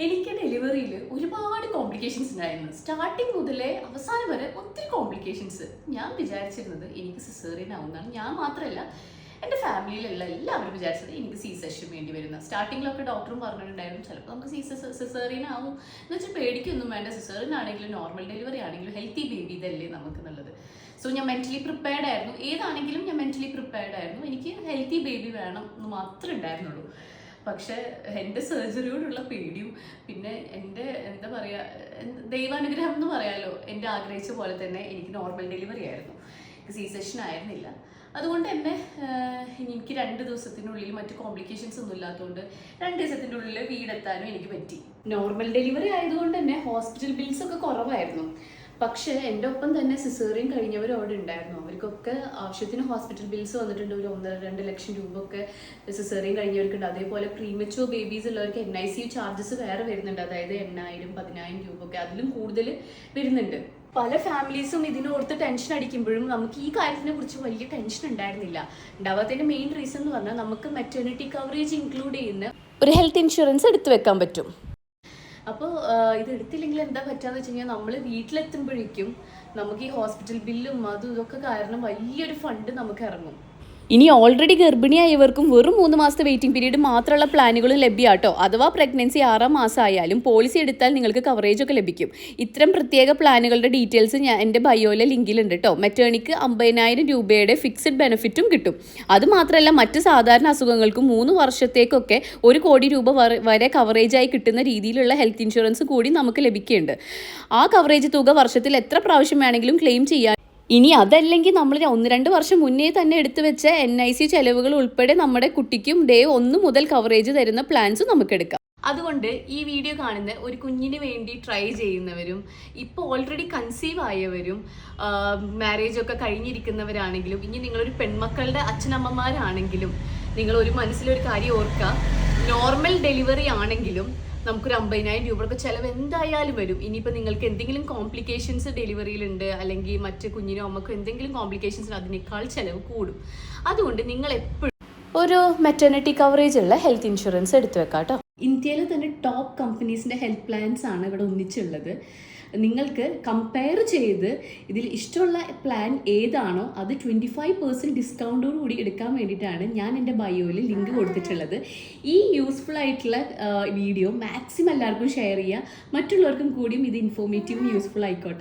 എനിക്ക് ഡെലിവറിയിൽ ഒരുപാട് കോംപ്ലിക്കേഷൻസ് ഉണ്ടായിരുന്നു. സ്റ്റാർട്ടിങ് മുതലേ അവസാനം വരെ ഒത്തിരി കോംപ്ലിക്കേഷൻസ്. ഞാൻ വിചാരിച്ചിരുന്നത് എനിക്ക് സിസേറിയൻ ആവുന്നതാണ്. ഞാൻ മാത്രമല്ല, എൻ്റെ ഫാമിലിയിലുള്ള എല്ലാവരും വിചാരിച്ചത് എനിക്ക് സി സെഷൻ വേണ്ടി വരുന്ന. സ്റ്റാർട്ടിങ്ങിലൊക്കെ ഡോക്ടറും പറഞ്ഞിട്ടുണ്ടായിരുന്നു ചിലപ്പോൾ നമുക്ക് സിസേറിയൻ ആവും എന്ന് വെച്ചാൽ പേടിക്കൊന്നും വേണ്ട. സിസേറിയൻ ആണെങ്കിലും നോർമൽ ഡെലിവറി ആണെങ്കിലും ഹെൽത്തി ബേബി ഇതല്ലേ നമുക്ക് നല്ലത്. സോ ഞാൻ മെൻ്റലി പ്രിപ്പയർഡ് ആയിരുന്നു. ഏതാണെങ്കിലും ഞാൻ മെൻ്റലി പ്രിപ്പയർഡ് ആയിരുന്നു. എനിക്ക് ഹെൽത്തി ബേബി വേണം എന്ന് മാത്രമേ ഉണ്ടായിരുന്നുള്ളൂ. പക്ഷേ എൻ്റെ സർജറിയോടുള്ള പേടിയും പിന്നെ എൻ്റെ എന്താ പറയുക, ദൈവാനുഗ്രഹം എന്ന് പറയാമല്ലോ, എൻ്റെ ആഗ്രഹിച്ച പോലെ തന്നെ എനിക്ക് നോർമൽ ഡെലിവറി ആയിരുന്നു, സി സെഷൻ ആയിരുന്നില്ല. അതുകൊണ്ട് തന്നെ എനിക്ക് 2 ദിവസത്തിനുള്ളിൽ മറ്റ് കോംപ്ലിക്കേഷൻസ് ഒന്നും ഇല്ലാത്തതുകൊണ്ട് 2 ദിവസത്തിൻ്റെ ഉള്ളിൽ വീടെത്താനും എനിക്ക് പറ്റി. നോർമൽ ഡെലിവറി ആയതുകൊണ്ട് തന്നെ ഹോസ്പിറ്റൽ ബിൽസ് ഒക്കെ കുറവായിരുന്നു. പക്ഷേ എൻ്റെ ഒപ്പം തന്നെ സിസേറിയൻ കഴിഞ്ഞവരും അവിടെ ഉണ്ടായിരുന്നു. അവർക്കൊക്കെ ആവശ്യത്തിന് ഹോസ്പിറ്റൽ ബിൽസ് വന്നിട്ടുണ്ട്. ഒരു 1-2 ലക്ഷം രൂപ ഒക്കെ സിസേറിയൻ കഴിഞ്ഞവർക്കുണ്ട്. അതേപോലെ പ്രീമച്യൂർ ബേബീസ് ഉള്ളവർക്ക് NICU ചാർജസ് വേറെ വരുന്നുണ്ട്. അതായത് 8,000-10,000 രൂപ ഒക്കെ, അതിലും കൂടുതൽ വരുന്നുണ്ട്. പല ഫാമിലീസും ഇതിനോർത്ത് ടെൻഷൻ അടിക്കുമ്പോഴും നമുക്ക് ഈ കാര്യത്തിനെ കുറിച്ച് വലിയ ടെൻഷൻ ഉണ്ടാവാത്തതിൻ്റെ മെയിൻ റീസൺ എന്ന് പറഞ്ഞാൽ നമുക്ക് മെറ്റേണിറ്റി കവറേജ് ഇൻക്ലൂഡ് ചെയ്യുന്ന ഒരു ഹെൽത്ത് ഇൻഷുറൻസ് എടുത്തു വെക്കാൻ പറ്റും. അപ്പോൾ ഇത് എടുത്തില്ലെങ്കിൽ എന്താ പറ്റുകയെന്ന് വെച്ച് കഴിഞ്ഞാൽ നമ്മൾ വീട്ടിലെത്തുമ്പോഴേക്കും നമുക്ക് ഈ ഹോസ്പിറ്റൽ ബില്ലും അതും ഇതൊക്കെ കാരണം വലിയൊരു ഫണ്ട് നമുക്ക് ഇറങ്ങും. ഇനി ഓൾറെഡി ഗർഭിണിയായവർക്കും വെറും 3 മാസത്തെ വെയിറ്റിംഗ് പീരീഡ് മാത്രമുള്ള പ്ലാനുകളും ലഭ്യമാട്ടോ. അഥവാ പ്രഗ്നൻസി 6-ാം മാസം ആയാലും പോളിസി എടുത്താൽ നിങ്ങൾക്ക് കവറേജ് ഒക്കെ ലഭിക്കും. ഇത്തരം പ്രത്യേക പ്ലാനുകളുടെ ഡീറ്റെയിൽസ് ഞാൻ എൻ്റെ ബയോയിലെ ലിങ്കിലുണ്ട് കേട്ടോ. മെറ്റേണിക്ക് 50,000 രൂപയുടെ ഫിക്സഡ് ബെനിഫിറ്റും കിട്ടും. അതുമാത്രമല്ല, മറ്റ് സാധാരണ അസുഖങ്ങൾക്കും 3 വർഷത്തേക്കൊക്കെ 1 കോടി രൂപ വരെ കവറേജായി കിട്ടുന്ന രീതിയിലുള്ള ഹെൽത്ത് ഇൻഷുറൻസ് കൂടി നമുക്ക് ലഭിക്കുന്നുണ്ട്. ആ കവറേജ് തുക വർഷത്തിൽ എത്ര പ്രാവശ്യം വേണമെങ്കിലും ക്ലെയിം ചെയ്യാൻ. ഇനി അതല്ലെങ്കിൽ നമ്മൾ 1-2 വർഷം മുന്നേ തന്നെ എടുത്തു വെച്ച NICU ചെലവുകൾ ഉൾപ്പെടെ നമ്മുടെ കുട്ടിക്കും ഡേ 1 മുതൽ കവറേജ് തരുന്ന പ്ലാൻസും നമുക്ക് എടുക്കാം. അതുകൊണ്ട് ഈ വീഡിയോ കാണുന്ന ഒരു കുഞ്ഞിന് വേണ്ടി ട്രൈ ചെയ്യുന്നവരും ഇപ്പോൾ ഓൾറെഡി കൺസീവ് ആയവരും മാരേജൊക്കെ കഴിഞ്ഞിരിക്കുന്നവരാണെങ്കിലും ഇനി നിങ്ങളൊരു പെൺമക്കളുടെ അച്ഛനമ്മമാരാണെങ്കിലും നിങ്ങൾ ഒരു മനസ്സിലൊരു കാര്യം ഓർക്കുക. നോർമൽ ഡെലിവറി ആണെങ്കിലും നമുക്കൊരു 50,000 രൂപയൊക്കെ ചിലവ് എന്തായാലും വരും. ഇനിയിപ്പോൾ നിങ്ങൾക്ക് എന്തെങ്കിലും കോംപ്ലിക്കേഷൻസ് ഡെലിവറിയിലുണ്ട്, അല്ലെങ്കിൽ മറ്റ് കുഞ്ഞിനോ അമ്മക്കോ എന്തെങ്കിലും കോംപ്ലിക്കേഷൻസ്, അതിനേക്കാൾ ചിലവ് കൂടും. അതുകൊണ്ട് നിങ്ങൾ എപ്പോഴും ഒരു മെറ്റേണിറ്റി കവറേജ് ഉള്ള ഹെൽത്ത് ഇൻഷുറൻസ് എടുത്തു വെക്കാം കേട്ടോ. ഇന്ത്യയിലെ തന്നെ ടോപ്പ് കമ്പനീസിൻ്റെ ഹെൽത്ത് പ്ലാൻസ് ആണ് ഇവിടെ ഒന്നിച്ചുള്ളത്. നിങ്ങൾക്ക് കമ്പയർ ചെയ്ത് ഇതിൽ ഇഷ്ടമുള്ള പ്ലാൻ ഏതാണോ അത് 25% ഡിസ്കൗണ്ടോട് കൂടി എടുക്കാൻ വേണ്ടിയിട്ടാണ് ഞാൻ എൻ്റെ ബയോയിൽ ലിങ്ക് കൊടുത്തിട്ടുള്ളത്. ഈ യൂസ്ഫുൾ ആയിട്ടുള്ള വീഡിയോ മാക്സിമം എല്ലാവർക്കും ഷെയർ ചെയ്യുക. മറ്റുള്ളവർക്കും കൂടിയും ഇത് ഇൻഫോർമേറ്റീവും യൂസ്ഫുൾ ആയിക്കോട്ടെ.